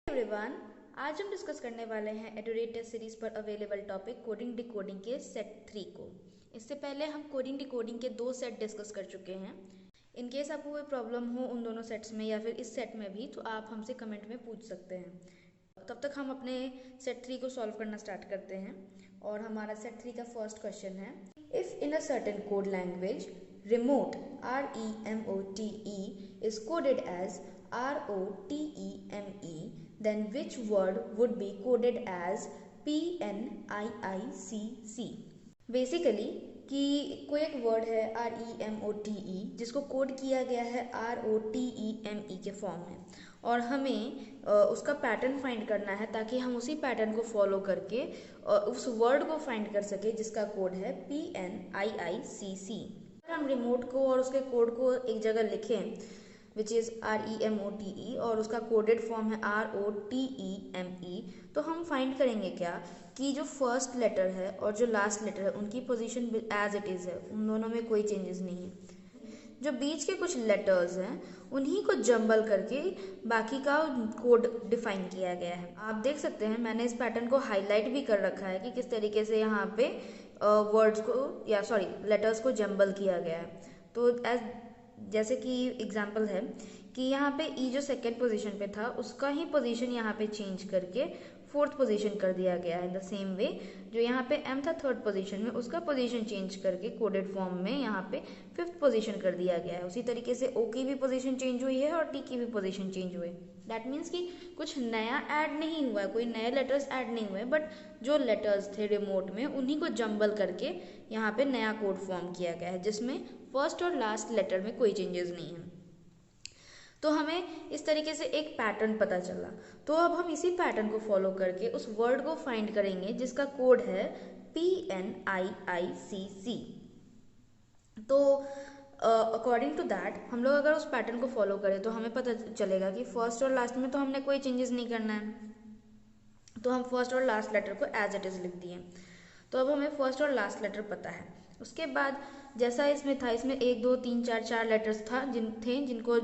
Everyone, आज हम discuss करने वाले हैं एडोरेट टेस्ट सीरीज पर अवेलेबल टॉपिक कोडिंग डिकोडिंग के सेट 3 को। इससे पहले हम कोडिंग डिकोडिंग के 2 सेट डिस्कस कर चुके हैं। इन केस आपको कोई प्रॉब्लम हो उन दोनों सेट्स में या फिर इस सेट में भी, तो आप हमसे कमेंट में पूछ सकते हैं। तब तक हम अपने सेट 3 को सॉल्व करना स्टार्ट करते हैं और हमारा सेट 3 का फर्स्ट क्वेश्चन है, if in a certain code language remote REMOTE is coded as ROTEME, then which word would be coded as PNIICC? Basically कि कोई एक वर्ड है REMOTE जिसको कोड किया गया है ROTEME के फॉर्म में, और हमें उसका पैटर्न फाइंड करना है ताकि हम उसी पैटर्न को फॉलो करके उस वर्ड को फाइंड कर सके जिसका कोड है PNIICC। हम रिमोट को और उसके कोड को एक जगह लिखें विच इज़ REMOTE और उसका कोडेड फॉर्म है ROTEME, तो हम फाइंड करेंगे क्या कि जो फर्स्ट लेटर है और जो लास्ट लेटर है उनकी पोजीशन एज इट इज़ है, उन दोनों में कोई चेंजेस नहीं है। जो बीच के कुछ लेटर्स हैं उन्हीं को जंबल करके बाकी का कोड डिफाइन किया गया है। आप देख सकते हैं मैंने इस पैटर्न को हाईलाइट भी कर रखा है कि किस तरीके से यहाँ पे वर्ड्स को या लेटर्स को जंबल किया गया है। तो जैसे कि एग्जांपल है कि यहाँ पे ई जो सेकेंड पोजीशन पे था उसका ही पोजीशन यहाँ पे चेंज करके फोर्थ पोजीशन कर दिया गया है। इन द सेम वे जो यहाँ पे एम था थर्ड पोजीशन में, उसका पोजीशन चेंज करके कोडेड फॉर्म में यहाँ पे फिफ्थ पोजीशन कर दिया गया है। उसी तरीके से ओ की भी पोजीशन चेंज हुई है और टी की भी पोजीशन चेंज हुई है। दैट मीन्स कि कुछ नया ऐड नहीं हुआ है, कोई नए लेटर्स ऐड नहीं हुए, बट जो लेटर्स थे रिमोट में उन्हीं को जंबल करके यहाँ पे नया कोड फॉर्म किया गया है जिसमें फर्स्ट और लास्ट लेटर में कोई चेंजेस नहीं है। तो हमें इस तरीके से एक पैटर्न पता चला। तो अब हम इसी पैटर्न को फॉलो करके उस वर्ड को फाइंड करेंगे जिसका कोड है PNIICC। तो अकॉर्डिंग टू दैट हम लोग अगर उस पैटर्न को फॉलो करें तो हमें पता चलेगा कि फर्स्ट और लास्ट में तो हमने कोई चेंजेस नहीं करना है, तो हम फर्स्ट और लास्ट लेटर को एज इट इज़ लिख दिए। तो अब हमें फर्स्ट और लास्ट लेटर पता है। उसके बाद जैसा इसमें था, इसमें 1 2 3 4 4 लेटर्स था जिनको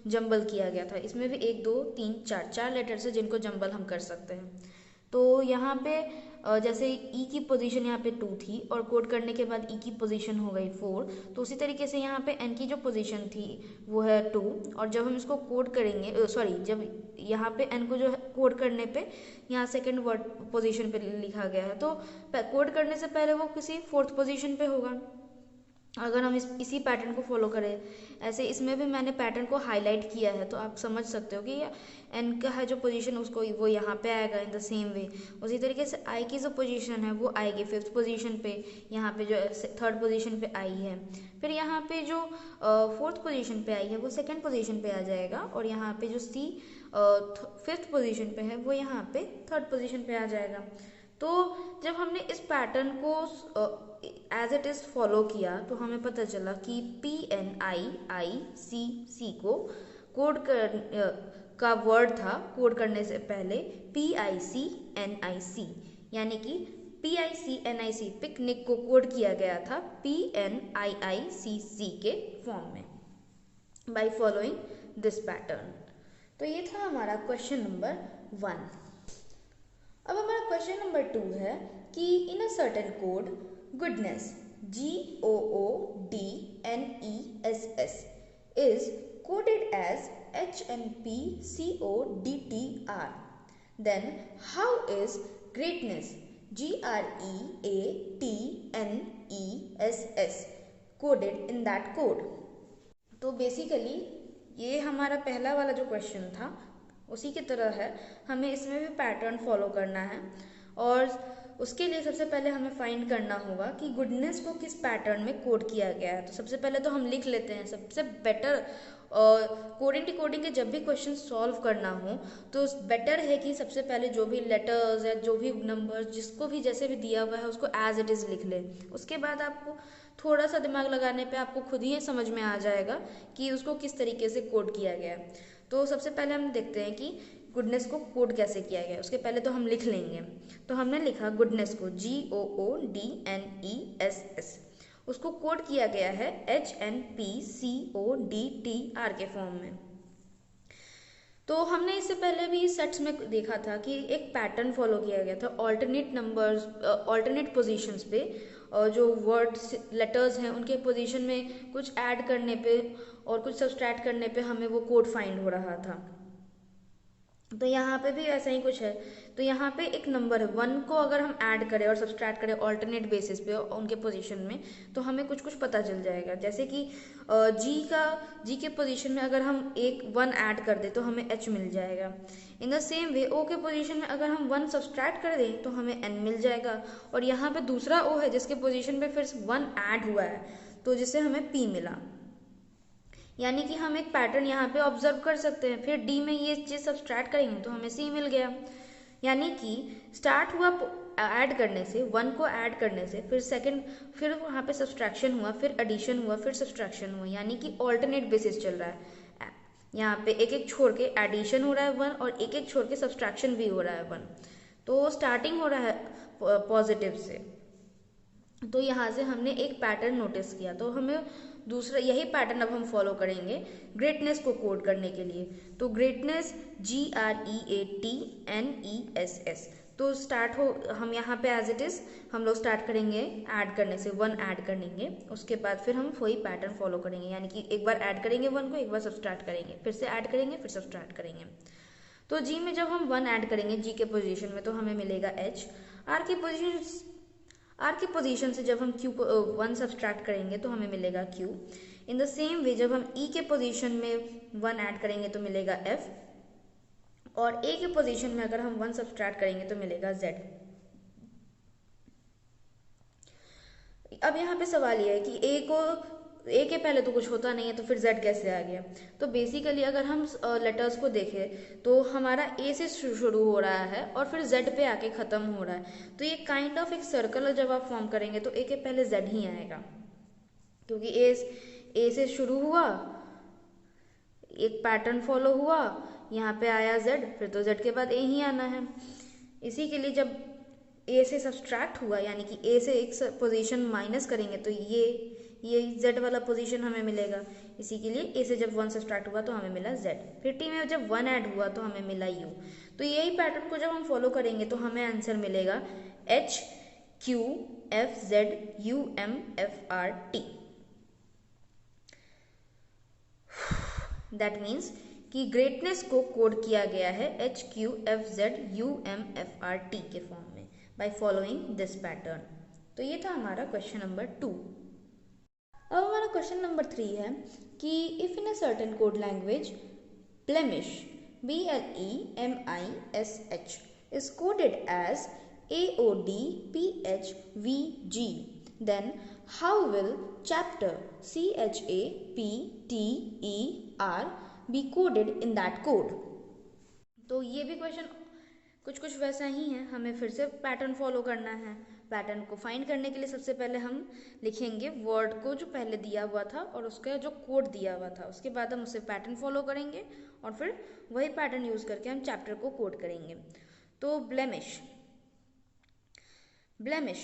जंबल किया गया था। इसमें भी 1 2 3 4 लेटर्स है जिनको जंबल हम कर सकते हैं। तो यहाँ पे जैसे ई की पोजीशन यहाँ पे 2 थी और कोड करने के बाद ई की पोजीशन हो गई 4, तो उसी तरीके से यहाँ पे एन की जो पोजीशन थी वो है 2, और जब हम इसको कोड करेंगे जब यहाँ पे एन को जो है कोड करने पे यहाँ सेकंड वर्ड पोजीशन पे लिखा गया है, तो कोड करने से पहले वो किसी फोर्थ पोजीशन पे होगा अगर हम इसी पैटर्न को फॉलो करें। ऐसे इसमें भी मैंने पैटर्न को हाईलाइट किया है, तो आप समझ सकते हो कि एन का है जो पोजीशन उसको वो यहाँ पे आएगा इन द सेम वे। उसी तरीके से आई की जो पोजीशन है वो आएगी फिफ्थ पोजीशन पे, यहाँ पे जो थर्ड पोजीशन पे आई है। फिर यहाँ पे जो फोर्थ पोजीशन पे आई है वो सेकेंड पोजीशन पे आ जाएगा, और यहाँ पे जो सी फिफ्थ पोजीशन पे है वो यहाँ पे थर्ड पोजीशन पे आ जाएगा। तो जब हमने इस पैटर्न को एज इट इज़ फॉलो किया तो हमें पता चला कि PNIICC को कोड का वर्ड था कोड करने से पहले PICNIC, यानी कि PICNIC पिकनिक को कोड किया गया था PNIICC के फॉर्म में बाय फॉलोइंग दिस पैटर्न। तो ये था हमारा क्वेश्चन नंबर 1। अब हमारा क्वेश्चन नंबर 2 है कि in a certain code goodness GOODNESS is coded as HNPCODTR, then how is greatness GREATNESS coded in that code? तो बेसिकली ये हमारा पहला वाला जो क्वेश्चन था उसी की तरह है, हमें इसमें भी पैटर्न फॉलो करना है, और उसके लिए सबसे पहले हमें फाइंड करना होगा कि गुडनेस को किस पैटर्न में कोड किया गया है। तो सबसे पहले तो हम लिख लेते हैं। सबसे बेटर कोडिंग डिकोडिंग के जब भी क्वेश्चन सॉल्व करना हो तो बेटर है कि सबसे पहले जो भी लेटर्स या जो भी नंबर्स जिसको भी जैसे भी दिया हुआ है उसको एज इट इज़ लिख लें। उसके बाद आपको थोड़ा सा दिमाग लगाने पे आपको खुद ही समझ में आ जाएगा कि उसको किस तरीके से कोड किया गया है। तो सबसे पहले हम देखते हैं कि गुडनेस को कोड कैसे किया गया। उसके पहले तो हम लिख लेंगे। तो हमने लिखा गुडनेस को GOODNESS, उसको कोड किया गया है HNPCODTR के फॉर्म में। तो हमने इससे पहले भी सेट्स में देखा था कि एक पैटर्न फॉलो किया गया था ऑल्टरनेट नंबर्स, ऑल्टरनेट पोजीशंस पे, जो वर्ड्स लेटर्स हैं उनके पोजीशन में कुछ ऐड करने पे और कुछ सब्सट्रैक्ट करने पे हमें वो कोड फाइंड हो रहा था। तो यहाँ पे भी ऐसा ही कुछ है। तो यहाँ पे एक नंबर है 1 को अगर हम ऐड करें और सब्सट्रैक्ट करें ऑल्टरनेट बेसिस पे उनके पोजीशन में, तो हमें कुछ कुछ पता चल जाएगा। जैसे कि जी के पोजीशन में अगर हम एक 1 ऐड कर दें तो हमें एच मिल जाएगा। इन द सेम वे ओ के पोजीशन में अगर हम 1 सब्सट्रैक्ट कर दें तो हमें एन मिल जाएगा। और यहाँ पे दूसरा ओ है जिसके पोजीशन पे फिर 1 ऐड हुआ है, तो जिससे हमें पी मिला। यानी कि हम एक पैटर्न यहाँ पे ऑब्जर्व कर सकते हैं। फिर डी में ये चीज़ सब्सट्रैक्ट करेंगे तो हमें सी मिल गया। यानी कि स्टार्ट हुआ ऐड करने से, 1 को ऐड करने से, फिर सेकंड, फिर वहाँ पे सब्सट्रैक्शन हुआ, फिर एडिशन हुआ, फिर सब्सट्रैक्शन हुआ। यानी कि ऑल्टरनेट बेसिस चल रहा है। यहाँ पे एक एक छोड़ के एडिशन हो रहा है 1 और एक एक छोड़ के सब्सट्रैक्शन भी हो रहा है 1। तो स्टार्टिंग हो रहा है पॉजिटिव से। तो यहाँ से हमने एक पैटर्न नोटिस किया। तो हमें दूसरा यही पैटर्न अब हम फॉलो करेंगे ग्रेटनेस को कोड करने के लिए। तो ग्रेटनेस GREATNESS। तो स्टार्ट हो, हम यहाँ पे एज इट इज हम लोग स्टार्ट करेंगे ऐड करने से, 1 ऐड करेंगे, उसके बाद फिर हम वही पैटर्न फॉलो करेंगे। यानी कि एक बार ऐड करेंगे 1 को, एक बार सब्सट्रैक्ट करेंगे, फिर से ऐड करेंगे, फिर सब्सट्रैक्ट करेंगे। तो जी में जब हम 1 ऐड करेंगे जी के पोजीशन में तो हमें मिलेगा एच। आर की पोजीशन से जब हम क्यू को 1 सब्सट्रैक्ट करेंगे तो हमें मिलेगा क्यू। इन द सेम वे जब हम ई के पोजीशन में 1 ऐड करेंगे तो मिलेगा एफ। और ए के पोजीशन में अगर हम 1 सब्सट्रैक्ट करेंगे तो मिलेगा जेड। अब यहाँ पे सवाल ये है कि ए के पहले तो कुछ होता नहीं है, तो फिर जेड कैसे आ गया। तो बेसिकली अगर हम लेटर्स को देखें तो हमारा ए से शुरू हो रहा है और फिर जेड पे आके खत्म हो रहा है। तो ये काइंड ऑफ एक सर्कल जब आप फॉर्म करेंगे तो ए के पहले जेड ही आएगा, क्योंकि ए से शुरू हुआ, एक पैटर्न फॉलो हुआ, यहाँ पे आया जेड, फिर तो जेड के बाद ए ही आना है। इसी के लिए जब ए से सब्सट्रैक्ट हुआ, यानी कि ए से एक पोजीशन माइनस करेंगे तो ये जेड वाला पोजीशन हमें मिलेगा। इसी के लिए ए से जब 1 सब्सट्रैक्ट हुआ तो हमें मिला जेड। फिर टी में जब 1 ऐड हुआ तो हमें मिला यू। तो यही पैटर्न को जब हम फॉलो करेंगे तो हमें आंसर मिलेगा H Q F Z U M F R T. That means कि ग्रेटनेस को कोड किया गया है H Q F Z U M F R T के फॉर्म में बाय फॉलोइंग दिस पैटर्न। तो ये था हमारा क्वेश्चन नंबर 2। अब हमारा क्वेश्चन नंबर 3 है कि if in a certain code language blemish BLEMISH is coded as AODPHVG, then how will chapter CHAPTER be coded in that code? तो ये भी क्वेश्चन कुछ वैसा ही है। हमें फिर से पैटर्न फॉलो करना है। पैटर्न को फाइंड करने के लिए सबसे पहले हम लिखेंगे वर्ड को जो पहले दिया हुआ था और उसका जो कोड दिया हुआ था, उसके बाद हम उससे पैटर्न फॉलो करेंगे और फिर वही पैटर्न यूज करके हम चैप्टर को कोड करेंगे। तो ब्लेमिश BLEMISH,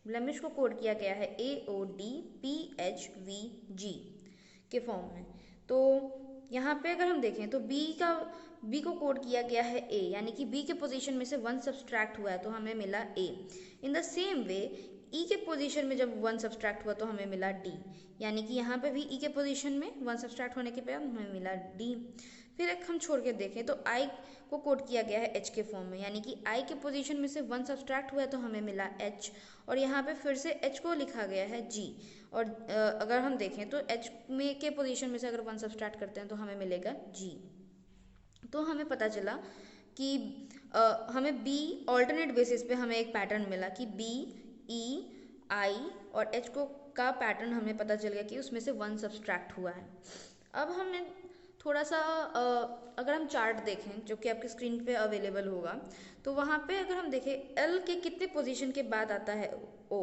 ब्लेमिश को कोड किया गया है AODPHVG के फॉर्म में। तो यहाँ पे अगर हम देखें तो बी को कोड किया गया है ए, यानी कि बी के पोजीशन में से 1 सब्सट्रैक्ट हुआ है तो हमें मिला ए। इन द सेम वे ई के पोजीशन में जब 1 सब्सट्रैक्ट हुआ तो हमें मिला डी, यानी कि यहाँ पे भी ई के पोजीशन में 1 सब्सट्रैक्ट होने के बाद हमें मिला डी। फिर एक हम छोड़ के देखें तो आई को कोड किया गया है एच के फॉर्म में, यानी कि आई के पोजीशन में से 1 सब्सट्रैक्ट हुआ है तो हमें मिला एच, और यहाँ पे फिर से एच को लिखा गया है जी। और अगर हम देखें तो एच में के पोजीशन में से अगर 1 सब्सट्रैक्ट करते हैं तो हमें मिलेगा जी। तो हमें पता चला कि हमें बी ऑल्टरनेट बेसिस पे हमें एक पैटर्न मिला कि बी ई आई और एच को का पैटर्न हमें पता चल गया कि उसमें से 1 सब्सट्रैक्ट हुआ है। अब हमें थोड़ा सा अगर हम चार्ट देखें जो कि आपके स्क्रीन पे अवेलेबल होगा, तो वहाँ पे अगर हम देखें एल के कितने पोजीशन के बाद आता है ओ,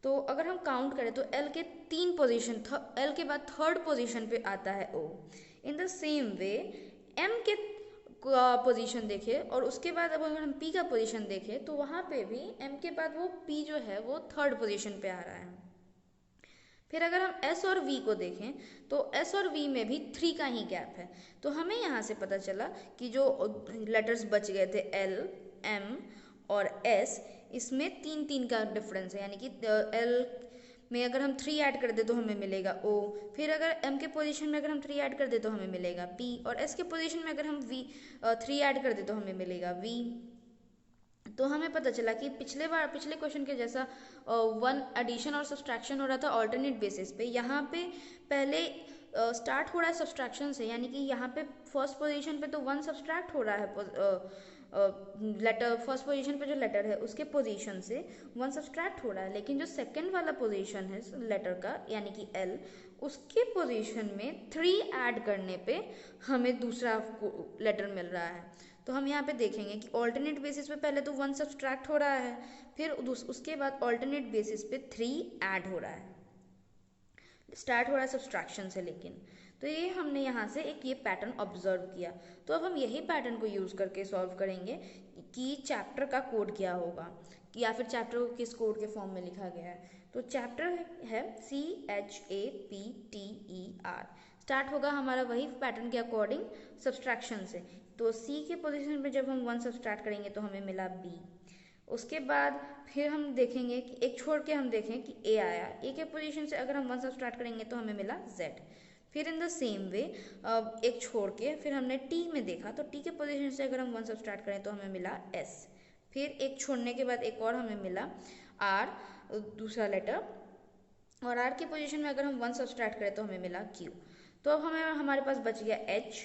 तो अगर हम काउंट करें तो एल के 3 पोजीशन, एल के बाद 3rd पोजीशन पे आता है O. In the same way M के पोजीशन देखें और उसके बाद अब अगर हम पी का पोजीशन देखें तो वहाँ पे भी एम के बाद वो पी जो है वो 3rd पोजीशन पे आ रहा है। फिर अगर हम एस और वी को देखें तो एस और वी में भी 3 का ही गैप है। तो हमें यहाँ से पता चला कि जो लेटर्स बच गए थे एल, एम और एस, इसमें 3 का डिफरेंस है, यानी कि एल में अगर हम 3 ऐड कर दे तो हमें मिलेगा ओ, फिर अगर एम के पोजीशन में अगर हम 3 ऐड कर दे तो हमें मिलेगा पी, और एस के पोजीशन में अगर हम वी 3 ऐड कर दे तो हमें मिलेगा वी। तो हमें पता चला कि पिछले क्वेश्चन के जैसा वन एडिशन और सब्सट्रैक्शन हो रहा था ऑल्टरनेट बेसिस पे, यहाँ पे पहले स्टार्ट हो रहा है सब्सट्रैक्शन से, यानी कि यहाँ पे फर्स्ट पोजीशन पे तो 1 सब्सट्रैक्ट हो रहा है, लेटर फर्स्ट पोजीशन पे जो लेटर है उसके पोजीशन से 1 सब्सट्रैक्ट हो रहा है, लेकिन जो सेकंड वाला पोजीशन है लेटर का यानी कि एल, उसके पोजीशन में 3 ऐड करने पे हमें दूसरा लेटर मिल रहा है। तो हम यहाँ पे देखेंगे कि ऑल्टरनेट बेसिस पे पहले तो 1 सब्सट्रैक्ट हो रहा है, फिर उसके बाद ऑल्टरनेट बेसिस पे 3 ऐड हो रहा है, स्टार्ट हो रहा है सब्सट्रैक्शन से। लेकिन तो ये हमने यहाँ से एक ये पैटर्न ऑब्जर्व किया। तो अब हम यही पैटर्न को यूज़ करके सॉल्व करेंगे कि चैप्टर का कोड क्या होगा, या फिर चैप्टर को किस कोड के फॉर्म में लिखा गया है। तो चैप्टर है CHAPTER, स्टार्ट होगा हमारा वही पैटर्न के अकॉर्डिंग सब्सट्रैक्शन से। तो सी के पोजीशन पे जब हम 1 सब्सट्रैक्ट करेंगे तो हमें मिला बी। उसके बाद फिर हम देखेंगे कि एक छोड़ के हम देखें कि ए आया, ए के पोजीशन से अगर हम 1 सब्सट्रैक्ट करेंगे तो हमें मिला जेड। फिर इन द सेम वे एक छोड़ के फिर हमने टी में देखा, तो टी के पोजीशन से अगर हम 1 सब्सट्रैक्ट करें तो हमें मिला एस। फिर एक छोड़ने के बाद एक और हमें मिला आर, दूसरा लेटर, और आर के पोजीशन में अगर हम 1 सब्सट्रैक्ट करें तो हमें मिला क्यू। तो अब हमारे पास बच गया एच,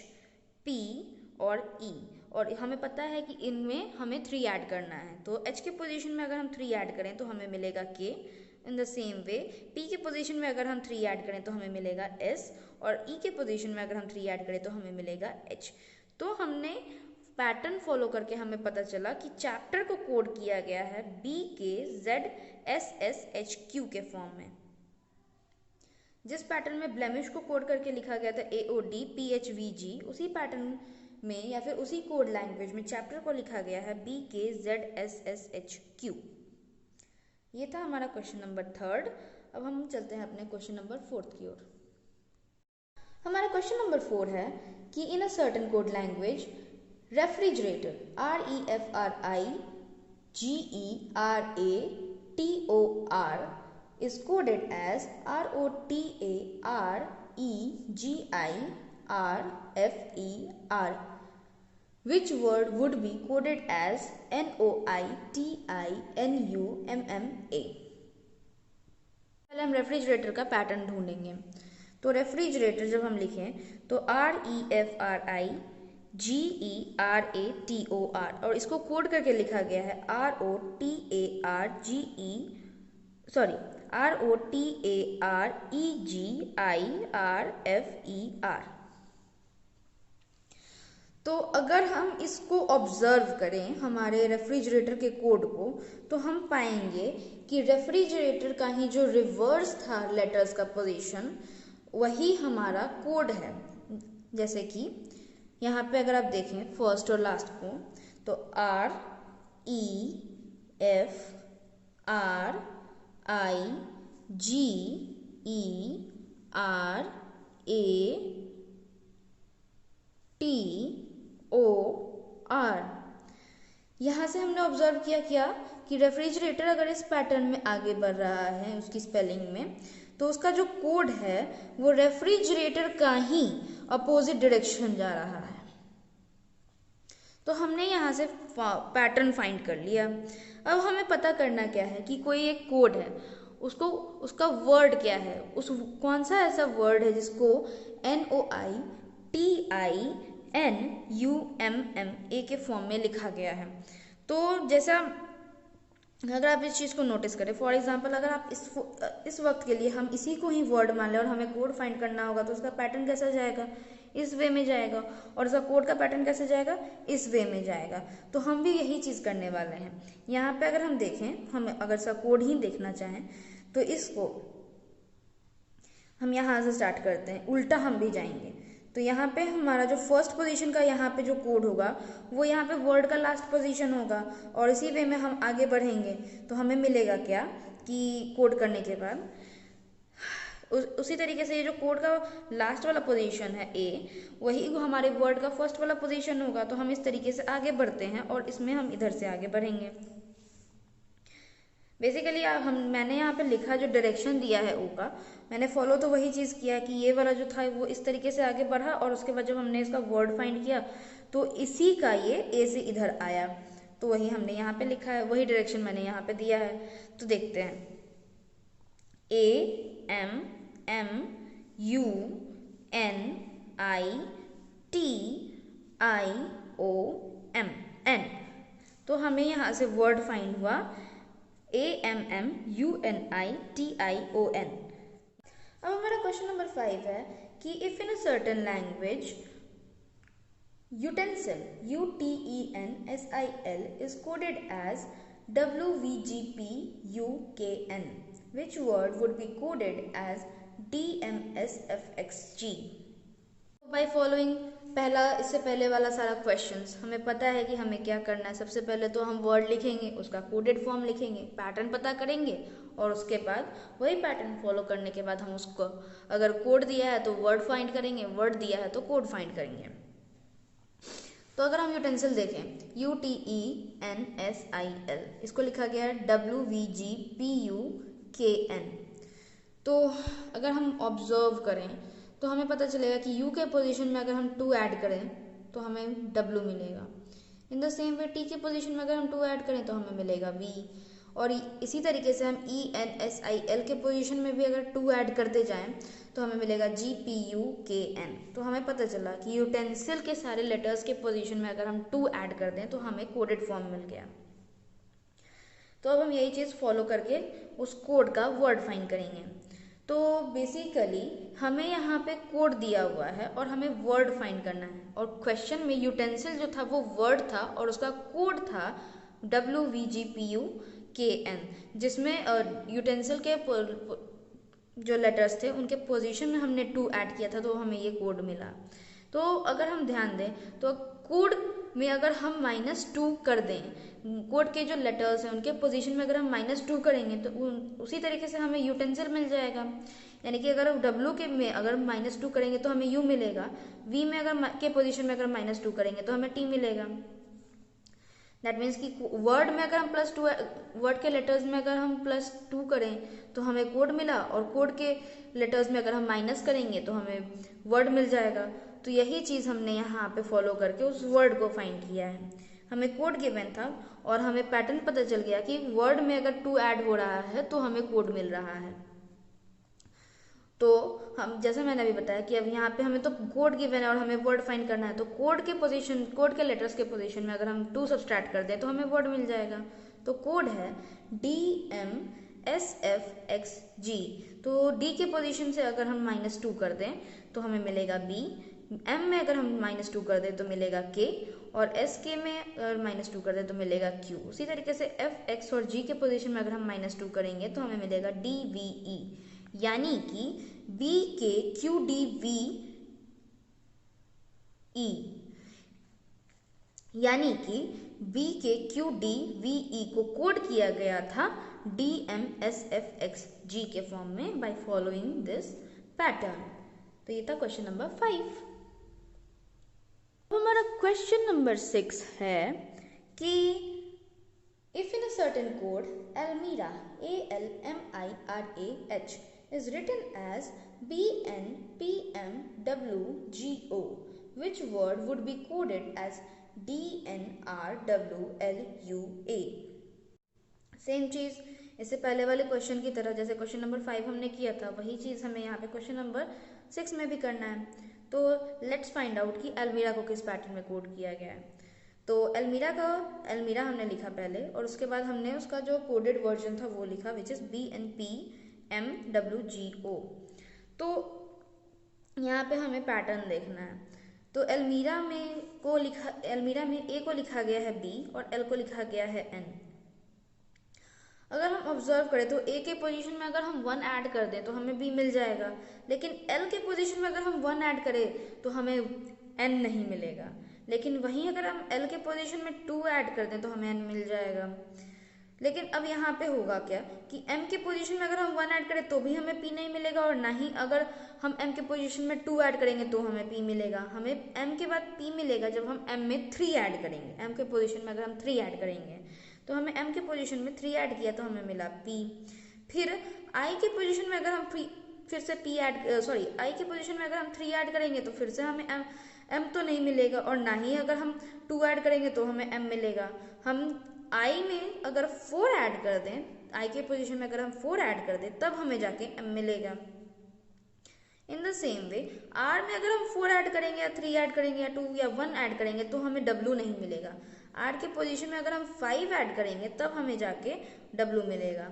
पी और ई, और हमें पता है कि इनमें हमें 3 ऐड करना है। तो एच के पोजीशन में अगर हम 3 ऐड करें तो हमें मिलेगा के। इन द सेम वे पी के पोजीशन में अगर हम 3 ऐड करें तो हमें मिलेगा एस, और ई के पोजीशन में अगर हम 3 ऐड करें तो हमें मिलेगा एच। तो हमने पैटर्न फॉलो करके हमें पता चला कि चैप्टर को कोड किया गया है बी के Z S S H Q के फॉर्म में। जिस पैटर्न में ब्लेमिश को कोड करके लिखा गया था AOD PHVG, उसी पैटर्न में या फिर उसी कोड लैंग्वेज में चैप्टर को लिखा गया है BKZSSHQ। ये था हमारा क्वेश्चन नंबर 3। अब हम चलते हैं अपने क्वेश्चन नंबर 4 की ओर। हमारा क्वेश्चन नंबर 4 है कि in a certain code language refrigerator REFRIGERATOR is coded as ROTAREGIRFER. Which word would be coded as NOITINUMMA? पहले हम रेफ्रिजरेटर का पैटर्न ढूंढेंगे। तो रेफ्रिजरेटर जब हम लिखें तो REFRIGERATOR, और इसको कोड करके लिखा गया है ROTAREGIRFER। तो अगर हम इसको ऑब्जर्व करें हमारे रेफ्रिजरेटर के कोड को, तो हम पाएंगे कि रेफ्रिजरेटर का ही जो रिवर्स था लेटर्स का पोजीशन, वही हमारा कोड है। जैसे कि यहाँ पे अगर आप देखें फर्स्ट और लास्ट को, तो REFRIGERATOR। यहाँ से हमने ऑब्जर्व किया क्या कि रेफ्रिजरेटर अगर इस पैटर्न में आगे बढ़ रहा है उसकी स्पेलिंग में, तो उसका जो कोड है वो रेफ्रिजरेटर का ही अपोजिट डायरेक्शन जा रहा है। तो हमने यहाँ से पैटर्न फाइंड कर लिया। अब हमें पता करना क्या है कि कोई एक कोड है, उसका वर्ड क्या है, कौन सा ऐसा वर्ड है जिसको NOITINUMMA के फॉर्म में लिखा गया है। तो जैसा अगर आप इस चीज़ को नोटिस करें, फॉर एग्जांपल अगर आप इस वक्त के लिए हम इसी को ही वर्ड मान लें और हमें कोड फाइंड करना होगा, तो उसका पैटर्न कैसा जाएगा, इस वे में जाएगा, और उसका कोड का पैटर्न कैसे जाएगा, इस वे में जाएगा। तो हम भी यही चीज़ करने वाले हैं। यहाँ पे अगर हम देखें, हम अगर इसका कोड ही देखना चाहें तो इसको हम यहाँ से स्टार्ट करते हैं, उल्टा हम भी जाएंगे। तो यहाँ पे हमारा जो फर्स्ट पोजीशन का यहाँ पे जो कोड होगा वो यहाँ पे वर्ड का लास्ट पोजीशन होगा, और इसी वे में हम आगे बढ़ेंगे। तो हमें मिलेगा क्या कि कोड करने के बाद उसी तरीके से ये जो कोड का लास्ट वाला पोजीशन है ए, वही हमारे वर्ड का फर्स्ट वाला पोजीशन होगा। तो हम इस तरीके से आगे बढ़ते हैं और इसमें हम इधर से आगे बढ़ेंगे। बेसिकली मैंने यहाँ पे लिखा जो डायरेक्शन दिया है ओ का, मैंने फॉलो तो वही चीज़ किया कि ये वाला जो था वो इस तरीके से आगे बढ़ा और उसके बाद जब हमने इसका वर्ड फाइंड किया तो इसी का ये ए से इधर आया, तो वही हमने यहाँ पे लिखा है, वही डायरेक्शन मैंने यहाँ पे दिया है। तो देखते हैं, A M M U N I T I O N एन। तो हमें यहाँ से वर्ड फाइंड हुआ AMMUNITION। अब हमारा क्वेश्चन नंबर 5 है कि if in a certain language utensil UTENSIL is coded as WVGPUKN, which word would be coded as DMSFXG? By following इससे पहले वाला सारा क्वेश्चंस हमें पता है कि हमें क्या करना है। सबसे पहले तो हम वर्ड लिखेंगे, उसका कोडेड फॉर्म लिखेंगे, पैटर्न पता करेंगे और उसके बाद वही पैटर्न फॉलो करने के बाद हम उसको, अगर कोड दिया है तो वर्ड फाइंड करेंगे, वर्ड दिया है तो कोड फाइंड करेंगे। तो अगर हम यूटेंसिल देखें, UTENSIL, इसको लिखा गया है WVGPUKN। तो अगर हम ऑब्जर्व करें तो हमें पता चलेगा कि U के पोजीशन में अगर हम 2 ऐड करें तो हमें W मिलेगा। इन द सेम वे T के पोजीशन में अगर हम 2 ऐड करें तो हमें मिलेगा V। और इसी तरीके से हम ENSIL के पोजीशन में भी अगर 2 ऐड करते जाएं तो हमें मिलेगा GPUKN। तो हमें पता चला कि यूटेंसिल के सारे लेटर्स के पोजीशन में अगर हम 2 ऐड कर दें तो हमें कोडेड फॉर्म मिल गया। तो अब हम यही चीज़ फॉलो करके उस कोड का वर्ड फाइंड करेंगे। तो बेसिकली हमें यहाँ पे कोड दिया हुआ है और हमें वर्ड फाइंड करना है, और क्वेश्चन में यूटेंसिल जो था वो वर्ड था और उसका कोड था WVGPUKN, जिसमें यूटेंसिल के जो लेटर्स थे उनके पोजीशन में हमने 2 ऐड किया था तो हमें ये कोड मिला। तो अगर हम ध्यान दें तो कोड में अगर हम -2 कर दें, कोड के जो लेटर्स हैं उनके पोजीशन में अगर हम -2 करेंगे तो उसी तरीके से हमें यूटेंसिल मिल जाएगा। यानी कि अगर W के में अगर -2 करेंगे तो हमें U मिलेगा, V में अगर के पोजीशन में अगर -2 करेंगे तो हमें T मिलेगा। दैट मीन्स कि वर्ड में अगर हम +2, वर्ड के लेटर्स में अगर हम +2 करें तो हमें कोड मिला, और कोड के लेटर्स में अगर हम माइनस करेंगे तो हमें वर्ड मिल जाएगा। तो यही चीज़ हमने यहाँ पे फॉलो करके उस वर्ड को फाइंड किया है। हमें कोड गिवन था और हमें पैटर्न पता चल गया कि वर्ड में अगर 2 ऐड हो रहा है तो हमें कोड मिल रहा है। तो हम, जैसे मैंने अभी बताया कि अब यहाँ पे हमें तो कोड गिवन है और हमें वर्ड फाइंड करना है, तो कोड के पोजीशन, कोड के लेटर्स के पोजीशन में अगर हम 2 सब्सट्रैक्ट कर दें तो हमें वर्ड मिल जाएगा। तो कोड है DMSFXG। तो D के पोजीशन से अगर हम -2 कर दें तो हमें मिलेगा B, M में अगर हम -2 कर दें तो मिलेगा K, और SK में अगर -2 कर दें तो मिलेगा Q। उसी तरीके से F, X और G के पोजीशन में अगर हम -2 करेंगे तो हमें मिलेगा DVE, यानी कि BKQDVE, यानी कि BKQDVE को कोड किया गया था DMSFXG के फॉर्म में बाय फॉलोइंग दिस पैटर्न। तो ये था क्वेश्चन नंबर 5। अब हमारा क्वेश्चन नंबर 6 है कि if in a certain code Almirah ALMIRAH is written as BNPMWGO, which word would be coded as DNRWLUA? Same चीज़ इससे पहले वाले क्वेश्चन की तरह, जैसे क्वेश्चन नंबर 5 हमने किया था वही चीज़ हमें यहाँ पे क्वेश्चन नंबर 6 में भी करना है। तो लेट्स फाइंड आउट कि एल्मीरा को किस पैटर्न में कोड किया गया है। तो एल्मीरा हमने लिखा पहले और उसके बाद हमने उसका जो कोडेड वर्जन था वो लिखा, विच इज़ BNPMWGO। तो यहाँ पे हमें पैटर्न देखना है। तो एल्मीरा में A को लिखा गया है B और L को लिखा गया है N। अगर हम ऑब्जर्व करें तो A के पोजीशन में अगर हम 1 ऐड कर दें तो हमें B मिल जाएगा, लेकिन L के पोजीशन में अगर हम 1 ऐड करें तो हमें N नहीं मिलेगा। लेकिन वहीं अगर हम L के पोजीशन में 2 ऐड कर दें तो हमें N मिल जाएगा। लेकिन अब यहाँ पे होगा क्या कि m के पोजीशन में अगर हम 1 ऐड करें तो भी हमें p नहीं मिलेगा, और ना ही अगर हम m के पोजीशन में 2 ऐड करेंगे तो हमें p मिलेगा। हमें m के बाद p मिलेगा जब हम m में 3 ऐड करेंगे। m के पोजीशन में अगर हम 3 ऐड करेंगे तो हमें m के पोजीशन में 3 ऐड किया तो हमें मिला p। फिर i के पोजीशन में अगर हम फिर से p ऐड i के पोजीशन में अगर हम 3 ऐड करेंगे तो फिर से हमें m तो नहीं मिलेगा, और ना ही अगर हम 2 ऐड करेंगे तो हमें m मिलेगा। हम i में अगर 4 ऐड कर दें, i के पोजीशन में अगर हम 4 ऐड कर दें तब हमें जाके m मिलेगा। इन द सेम वे r में अगर हम 4 ऐड करेंगे या 3 ऐड करेंगे या 2 या 1 ऐड करेंगे तो हमें w नहीं मिलेगा। r के पोजीशन में अगर हम 5 ऐड करेंगे तब हमें जाके w मिलेगा।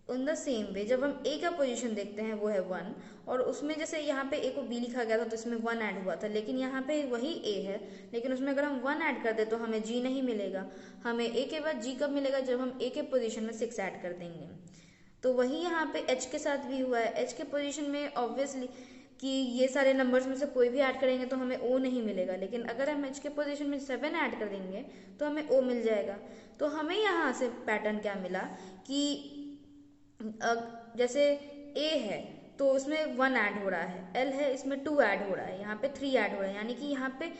इन द सेम वे जब हम a का पोजीशन देखते हैं वो है 1, और उसमें जैसे यहाँ पे a को b लिखा गया था तो इसमें 1 ऐड हुआ था, लेकिन यहाँ पे वही a है, लेकिन उसमें अगर हम 1 ऐड कर दे तो हमें g नहीं मिलेगा। हमें a के बाद g कब मिलेगा, जब हम a के पोजीशन में 6 ऐड कर देंगे। तो वही यहाँ पे h के साथ भी हुआ है। h के पोजीशन में ऑब्वियसली कि ये सारे नंबर्स में से कोई भी ऐड करेंगे तो हमें o नहीं मिलेगा, लेकिन अगर हम h के पोजीशन में 7 ऐड कर देंगे तो हमें o मिल जाएगा। तो हमें यहाँ से पैटर्न क्या मिला कि जैसे a है तो उसमें 1 ऐड हो रहा है, l है इसमें 2 ऐड हो रहा है, यहाँ पे 3 ऐड हो रहा है, यानी कि यहाँ पे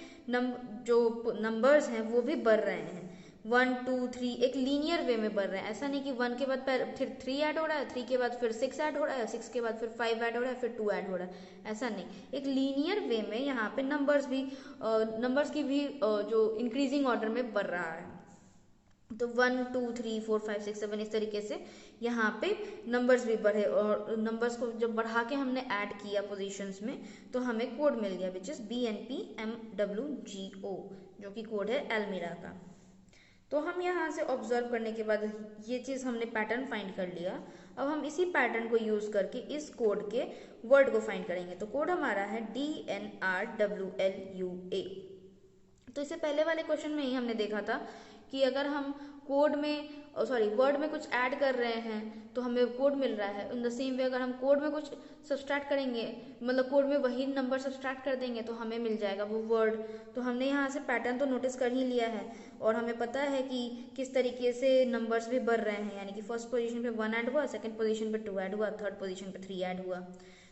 जो नंबर्स हैं वो भी बढ़ रहे हैं। 1 2 3 एक लीनियर वे में बढ़ रहे हैं। ऐसा नहीं कि 1 के बाद फिर 3 ऐड हो रहा है, 3 के बाद फिर 6 ऐड हो रहा है, 6 के बाद फिर 5 ऐड हो रहा है, फिर 2 ऐड हो रहा है। ऐसा नहीं, एक लीनियर वे में यहाँ पे नंबर्स की भी जो इंक्रीजिंग ऑर्डर में बढ़ रहा है। तो 1 2 3 4 5 6 7 इस तरीके से यहाँ पे नंबर्स भी बढ़े, और नंबर्स को जब बढ़ा के हमने ऐड किया पोजीशंस में तो हमें कोड मिल गया विच इज BNPMWGO, जो कि कोड है एल्मिरा का। तो हम यहाँ से ऑब्जर्व करने के बाद ये चीज़ हमने पैटर्न फाइंड कर लिया। अब हम इसी पैटर्न को यूज़ करके इस कोड के वर्ड को फाइंड करेंगे। तो कोड हमारा है DNRWLUA। तो इससे पहले वाले क्वेश्चन में ही हमने देखा था कि अगर हम वर्ड में कुछ ऐड कर रहे हैं तो हमें कोड मिल रहा है। इन द सेम वे अगर हम कोड में कुछ सब्सट्रैक्ट करेंगे, मतलब कोड में वही नंबर सब्सट्रैक्ट कर देंगे तो हमें मिल जाएगा वो वर्ड। तो हमने यहाँ से पैटर्न तो नोटिस कर ही लिया है, और हमें पता है कि किस तरीके से नंबर्स भी बढ़ रहे हैं, यानी कि फर्स्ट पोजीशन पे 1 ऐड हुआ, सेकंड पोजीशन पे 2 ऐड हुआ, थर्ड पोजीशन पे 3 ऐड हुआ।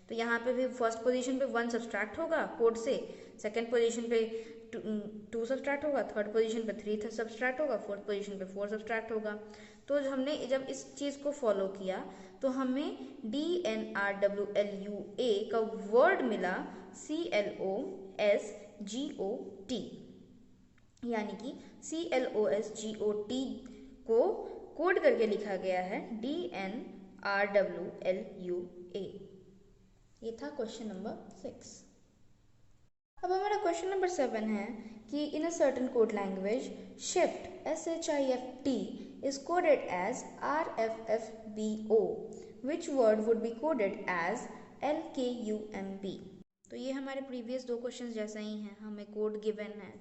तो यहाँ पे भी फर्स्ट पोजीशन पे 1 सब्सट्रैक्ट होगा कोड से, सेकंड पोजीशन पे 2 सब्सट्रैक्ट होगा, थर्ड पोजीशन पे 3 सब्सट्रैक्ट होगा, फोर्थ पोजीशन पे 4 सब्सट्रैक्ट होगा। तो हमने जब इस चीज़ को फॉलो किया तो हमें DNRWLUA का वर्ड मिला CLOSGOT, यानी कि CLOSGOT को कोड करके लिखा गया है DNRWLUA। ये था क्वेश्चन नंबर 6। अब हमारा क्वेश्चन नंबर 7 है कि in a certain code language shift SHIFT is coded as RFFBO, which word would be coded as LKUMB। तो ये हमारे प्रीवियस 2 क्वेश्चंस जैसा ही हैं। हमें कोड गिवन है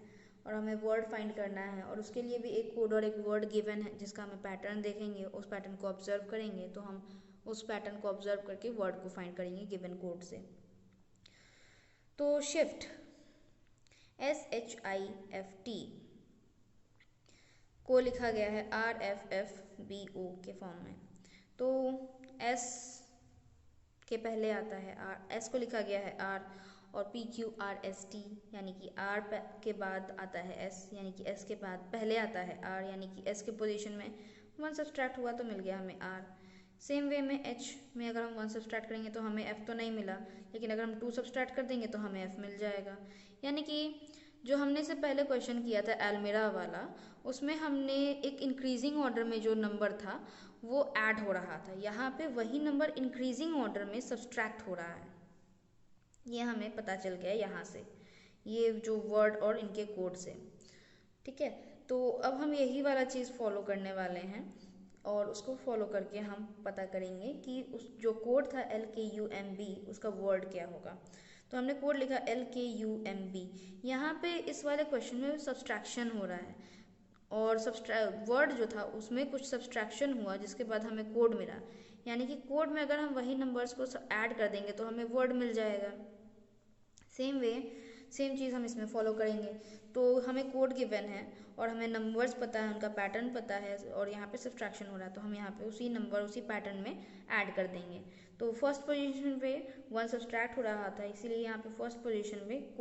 और हमें वर्ड फाइंड करना है, और उसके लिए भी एक कोड और एक वर्ड गिवन है जिसका हमें पैटर्न देखेंगे, उस पैटर्न को ऑब्जर्व करेंगे, तो हम उस पैटर्न को ऑब्जर्व करके वर्ड को फाइंड करेंगे गिवन कोड से। तो शिफ्ट SHIFT को लिखा गया है RFFBO के फॉर्म में। तो S के पहले आता है R, S को लिखा गया है R, और PQRST यानी कि R के बाद आता है S, यानी कि S के बाद पहले आता है R, यानी कि S के पोजीशन में 1 सब्सट्रैक्ट हुआ तो मिल गया हमें R। सेम वे में H में अगर हम 1 सब्सट्रैक्ट करेंगे तो हमें F तो नहीं मिला, लेकिन अगर हम 2 सब्सट्रैक्ट कर देंगे तो हमें F मिल जाएगा। यानी कि जो हमने से पहले क्वेश्चन किया था एल्मिरा वाला, उसमें हमने एक इंक्रीजिंग ऑर्डर में जो नंबर था वो ऐड हो रहा था, यहाँ पे वही नंबर इंक्रीजिंग ऑर्डर में सब्सट्रैक्ट हो रहा है। ये हमें पता चल गया यहाँ से, ये जो वर्ड और इनके कोड से। ठीक है, तो अब हम यही वाला चीज़ फॉलो करने वाले हैं, और उसको फॉलो करके हम पता करेंगे कि उस जो कोड था LKUMB उसका वर्ड क्या होगा। तो हमने कोड लिखा LKUMB। यहाँ पे इस वाले क्वेश्चन में सब्सट्रैक्शन हो रहा है, और वर्ड जो था उसमें कुछ सब्सट्रैक्शन हुआ जिसके बाद हमें कोड मिला, यानी कि कोड में अगर हम वही नंबर्स को ऐड कर देंगे तो हमें वर्ड मिल जाएगा। सेम वे सेम चीज़ हम इसमें फॉलो करेंगे। तो हमें कोड गिवन है और हमें नंबर्स पता है, उनका पैटर्न पता है और यहाँ पे सब्ट्रैक्शन हो रहा है, तो हम यहाँ पे उसी नंबर उसी पैटर्न में ऐड कर देंगे। तो फर्स्ट पोजीशन पे 1 सब्ट्रैक्ट हो रहा था, इसीलिए यहाँ पे फर्स्ट पोजीशन में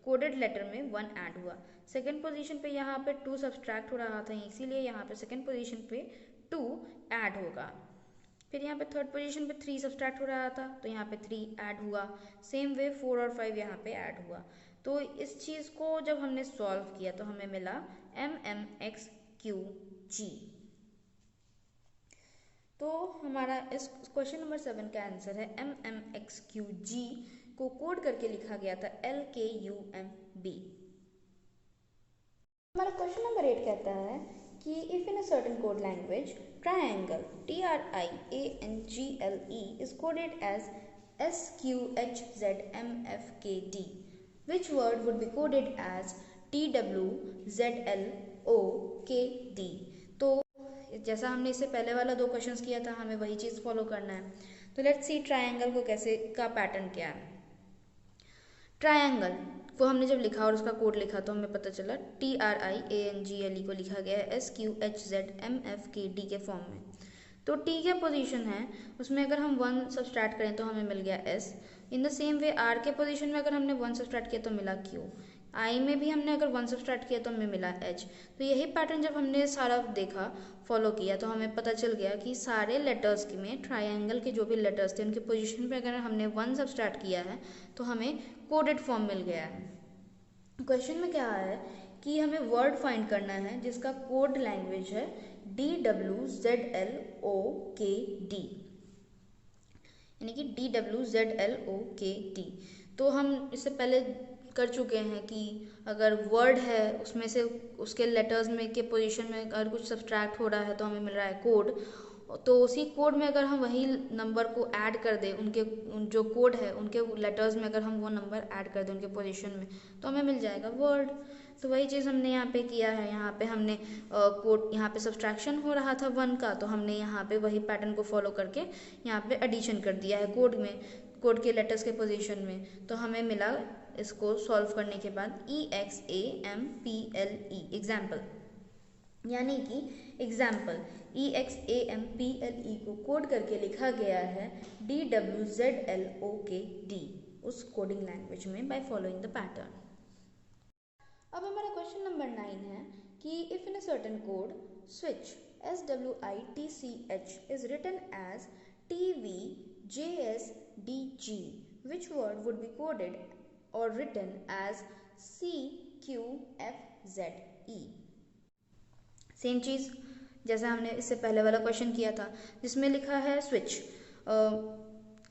कोडेड लेटर में 1 ऐड हुआ। सेकेंड पोजीशन पे यहाँ पे 2 सब्ट्रैक्ट हो रहा था, इसीलिए यहाँ पे सेकेंड पोजीशन पे 2 ऐड होगा। फिर यहाँ पे थर्ड पोजीशन पे 3 सब्ट्रैक्ट हो रहा था, तो यहाँ पे 3 ऐड हुआ। सेम वे 4 और 5 यहाँ पे ऐड हुआ। तो इस चीज़ को जब हमने सॉल्व किया तो हमें मिला MMXQG। तो हमारा इस क्वेश्चन नंबर 7 का आंसर है MMXQG को कोड करके लिखा गया था LKUMB। हमारा क्वेश्चन नंबर 8 कहता है कि if in a certain code language triangle TRIANGLE is coded as SQHZMFKD, which word would be coded as TWZLOKD? तो जैसा हमने इससे पहले वाला 2 क्वेश्चंस किया था, हमें वही चीज़ फॉलो करना है। तो लेट्स सी ट्रायंगल को कैसे का पैटर्न क्या है। ट्रायंगल वो हमने जब लिखा और उसका कोड लिखा तो हमें पता चला TRIANGLE को लिखा गया है SQHZMFKD के फॉर्म में। तो T क्या पोजीशन है उसमें अगर हम 1 सब्सट्रैक्ट करें तो हमें मिल गया S। In the same way R के पोजीशन में अगर हमने 1 सब्सट्रैक्ट किया तो मिला Q। I में भी हमने अगर 1 सब्सट्रैक्ट किया तो हमें मिला H। तो यही पैटर्न जब हमने सारा देखा फॉलो किया तो हमें पता चल गया कि सारे लेटर्स में ट्रायंगल के जो भी लेटर्स थे उनके पोजीशन पे अगर हमने 1 सब्सट्रैक्ट किया है तो हमें कोडेड फॉर्म मिल गया है। क्वेश्चन में क्या है कि हमें वर्ड फाइंड करना है जिसका कोड लैंग्वेज है DWZLOKD, यानी कि DWZLOKD। तो हम इससे पहले कर चुके हैं कि अगर वर्ड है उसमें से उसके लेटर्स में के पोजीशन में अगर कुछ सब्सट्रैक्ट हो रहा है तो हमें मिल रहा है कोड। तो उसी कोड में अगर हम वही नंबर को ऐड कर दें, उनके जो कोड है उनके लेटर्स में अगर हम वो नंबर ऐड कर दें उनके पोजीशन में तो हमें मिल जाएगा वर्ड। तो वही चीज़ हमने यहाँ पे किया है। यहाँ पे हमने कोड, यहाँ पे सब्सट्रैक्शन हो रहा था 1 का, तो हमने यहाँ पे वही पैटर्न को फॉलो करके यहाँ पे एडिशन कर दिया है कोड में, कोड के लेटर्स के पोजीशन में। तो हमें मिला इसको सॉल्व करने के बाद EXAMPLE एग्जाम्पल, यानी कि एग्जाम्पल EXAMPLE को कोड करके लिखा गया है DWZLOKD उस कोडिंग लैंग्वेज में बाय फॉलोइंग द पैटर्न। अब हमारा क्वेश्चन नंबर 9 है कि if in a certain code switch SWITCH is written as TVJSDG, which word would be coded or written as CQFZE? Same चीज़ जैसा हमने इससे पहले वाला क्वेश्चन किया था जिसमें लिखा है स्विच।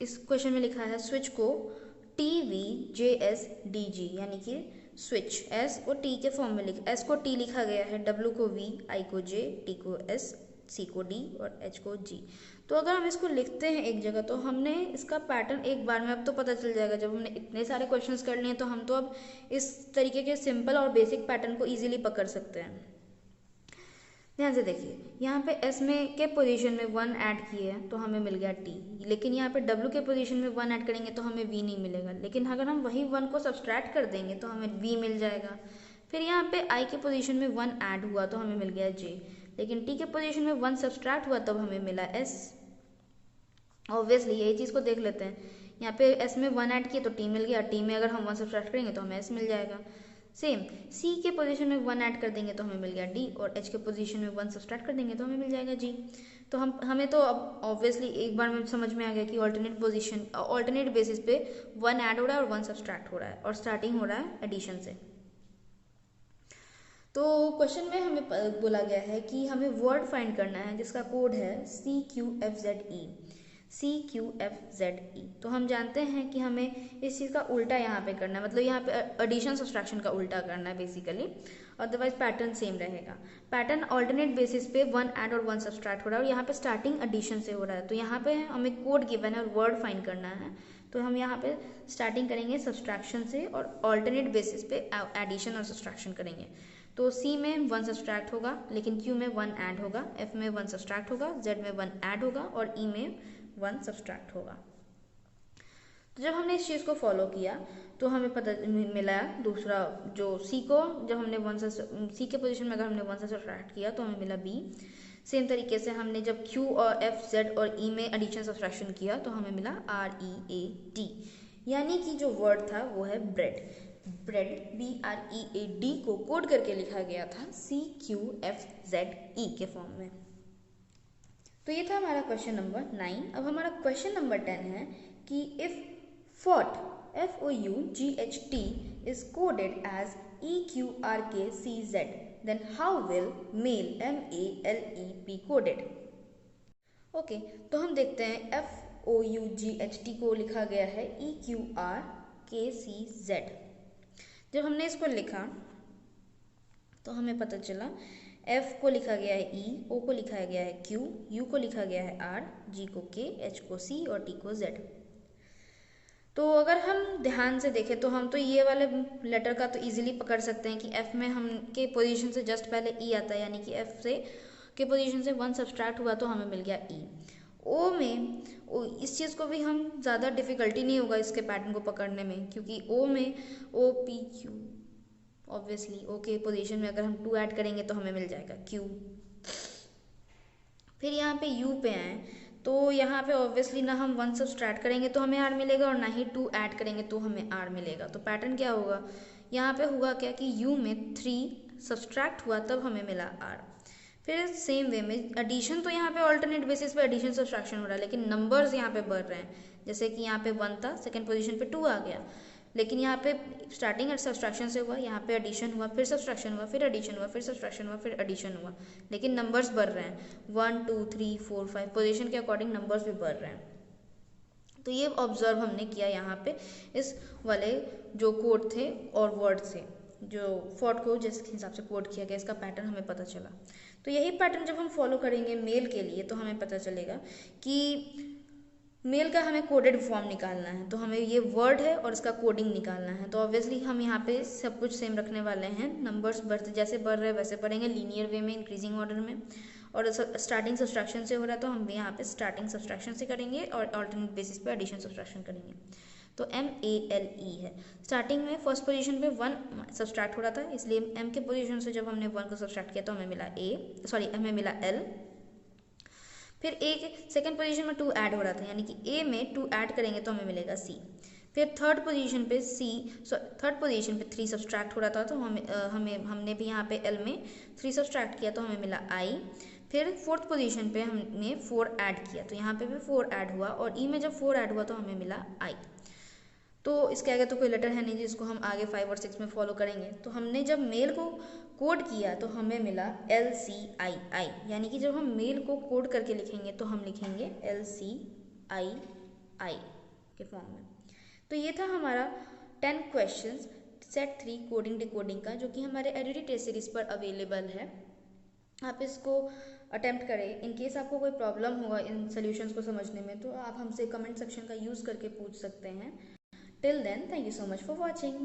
इस क्वेश्चन में लिखा है स्विच को TVJSDG, यानी कि स्विच S को T के फॉर्म में S को T लिखा गया है, W को V, I को J, T को S, C को D और H को G। तो अगर हम इसको लिखते हैं एक जगह तो हमने इसका पैटर्न एक बार में अब तो पता चल जाएगा। जब हमने इतने सारे क्वेश्चंस कर लिए तो हम तो अब इस तरीके के सिंपल और बेसिक पैटर्न को इजीली पकड़ सकते हैं। ध्यान से देखिए, यहाँ पे S में के पोजीशन में 1 ऐड किए हैं तो हमें मिल गया T, लेकिन यहाँ पे W के पोजीशन में 1 ऐड करेंगे तो हमें V नहीं मिलेगा। लेकिन अगर हम वही 1 को सब्सट्रैक्ट कर देंगे तो हमें V मिल जाएगा। फिर यहाँ पे I के पोजीशन में 1 ऐड हुआ तो हमें मिल गया J, लेकिन T के पोजीशन में 1 सब्सट्रैक्ट हुआ तब हमें मिला S। ऑब्वियसली यही चीज़ को देख लेते हैं, यहाँ पे S में 1 ऐड किए तो T मिल गया, T में अगर हम 1 सब्सट्रैक्ट करेंगे तो हमें S मिल जाएगा। सेम C के पोजीशन में 1 ऐड कर देंगे तो हमें मिल गया D, और H के पोजीशन में 1 सब्सट्रैक्ट कर देंगे तो हमें मिल जाएगा G। तो हमें तो अब ऑब्वियसली एक बार में समझ में आ गया कि ऑल्टरनेट बेसिस पे 1 ऐड हो रहा है और 1 सब्सट्रैक्ट हो रहा है और स्टार्टिंग हो रहा है एडिशन से। तो क्वेश्चन में हमें बोला गया है कि हमें वर्ड फाइंड करना है जिसका कोड है CQFZE। तो हम जानते हैं कि हमें इस चीज़ का उल्टा यहाँ पे करना है, मतलब यहाँ पे एडिशन सब्सट्रैक्शन का उल्टा करना है बेसिकली, अदरवाइज पैटर्न सेम रहेगा। पैटर्न ऑल्टरनेट बेसिस पे 1 ऐड और 1 सब्सट्रैक्ट हो रहा है और यहाँ पे स्टार्टिंग एडिशन से हो रहा है। तो यहाँ पे हमें कोड गिवन है और वर्ड फाइंड करना है, तो हम यहाँ पे स्टार्टिंग करेंगे सब्सट्रैक्शन से और ऑल्टरनेट बेसिस पे एडिशन और सब्सट्रैक्शन करेंगे। तो C में 1 सब्सट्रैक्ट होगा, लेकिन Q में 1 ऐड होगा, F में 1 सब्सट्रैक्ट होगा, Z में 1 ऐड होगा और E में 1 सब्सट्रैक्ट होगा। तो जब हमने इस चीज़ को फॉलो किया तो हमें पता मिला दूसरा जो सी को, जब हमने वन से सी के पोजीशन में अगर हमने वन से सब्ट्रैक्ट किया तो हमें मिला बी। सेम तरीके से हमने जब क्यू और एफ जेड और ई में एडिशन सब्ट्रैक्शन किया तो हमें मिला आर ई ए डी, यानी कि जो वर्ड था वो है ब्रेड। ब्रेड BREAD को कोड करके लिखा गया था CQFZE के फॉर्म में। तो ये था हमारा क्वेश्चन नंबर 9। अब हमारा क्वेश्चन नंबर 10 है कि if FOUGHT FOUGHT is coded as EQRKCZ, then how will male MALE be coded? Okay, तो हम देखते हैं FOUGHT को लिखा गया है EQRKCZ। जब हमने इसको लिखा तो हमें पता चला F को लिखा गया है E, O को लिखा गया है Q, U को लिखा गया है R, G को K, H को C और T को Z। तो अगर हम ध्यान से देखें तो हम तो ये वाले लेटर का तो इजीली पकड़ सकते हैं कि F में हम के पोजीशन से जस्ट पहले E आता है, यानी कि F से के पोजीशन से 1 सब्सट्रैक्ट हुआ तो हमें मिल गया E। O में इस चीज़ को भी हम ज़्यादा डिफ़िकल्टी नहीं होगा इसके पैटर्न को पकड़ने में, क्योंकि O में O P Q, obviously O के पोजीशन में अगर हम 2 ऐड करेंगे तो हमें मिल जाएगा Q। फिर यहाँ पे U पे आए तो यहाँ पे ऑब्वियसली ना हम 1 सब्सट्रैक्ट करेंगे तो हमें R मिलेगा और ना ही 2 ऐड करेंगे तो हमें R मिलेगा। तो पैटर्न क्या होगा, यहाँ पे हुआ क्या कि U में 3 सब्सट्रैक्ट हुआ तब हमें मिला R। फिर सेम वे में एडिशन, तो यहाँ पे ऑल्टरनेट बेसिस पे एडिशन सब्सट्रैक्शन हो रहा है, लेकिन नंबर्स यहाँ पे बढ़ रहे हैं। जैसे कि यहाँ पे 1 था, सेकंड पोजीशन पे 2 आ गया, लेकिन यहाँ पे स्टार्टिंग सब्सट्रैक्शन से हुआ, यहाँ पे एडिशन हुआ, फिर सब्सट्रैक्शन हुआ, फिर एडिशन हुआ, फिर सब्सट्रैक्शन हुआ, फिर एडिशन हुआ, लेकिन नंबर्स बढ़ रहे हैं। 1 2 3 4 5 पोजीशन के अकॉर्डिंग नंबर्स भी बढ़ रहे हैं। तो ये ऑब्जर्व हमने किया यहाँ पे इस वाले जो कोड थे और वर्ड थे, जो फॉट को जिस हिसाब से कोड किया गया, इसका पैटर्न हमें पता चला। तो यही पैटर्न जब हम फॉलो करेंगे मेल के लिए तो हमें पता चलेगा कि मेल का हमें कोडेड फॉर्म निकालना है, तो हमें ये वर्ड है और इसका कोडिंग निकालना है। तो ऑब्वियसली हम यहाँ पे सब कुछ सेम रखने वाले हैं, नंबर्स बढ़ते जैसे बढ़ रहे हैं वैसे पढ़ेंगे, लीनियर वे में, इंक्रीजिंग ऑर्डर में। और स्टार्टिंग सब्सट्रैक्शन से हो रहा है तो हम यहाँ पे स्टार्टिंग सब्सट्रैक्शन से करेंगे और ऑल्टरनेट बेसिस पे एडिशन सब्सट्रैक्शन करेंगे। तो MALE है। स्टार्टिंग में फर्स्ट पोजीशन पे 1 सब्सट्रैक्ट हो रहा था, इसलिए M के पोजीशन से जब हमने 1 को सब्सट्रैक्ट किया तो हमें मिला L। फिर A के सेकंड पोजीशन में 2 ऐड हो रहा था, यानी कि A में 2 ऐड करेंगे तो हमें मिलेगा C। फिर थर्ड पोजीशन पे 3 सब्सट्रैक्ट हो रहा था, तो हमने भी यहाँ पे L में 3 सब्सट्रैक्ट किया तो हमें मिला I। फिर फोर्थ पोजीशन पे हमने 4 ऐड किया, तो यहाँ पे भी 4 ऐड हुआ, और E में जब 4 ऐड हुआ तो हमें मिला I। तो इसके आगे तो कोई लेटर है नहीं जिसको हम आगे 5 और 6 में फॉलो करेंगे। तो हमने जब मेल को कोड किया तो हमें मिला LCII, यानी कि जब हम मेल को कोड करके लिखेंगे तो हम लिखेंगे LCII के फॉर्म में। तो ये था हमारा 10 क्वेश्चंस सेट 3 कोडिंग डिकोडिंग का, जो कि हमारे एडिटी टेस्ट सीरीज पर अवेलेबल है। आप इसको अटेम्प्ट करें। इन केस आपको कोई प्रॉब्लम होगा इन सॉल्यूशंस को समझने में तो आप हमसे कमेंट सेक्शन का यूज़ करके पूछ सकते हैं। Till then, thank you so much for watching.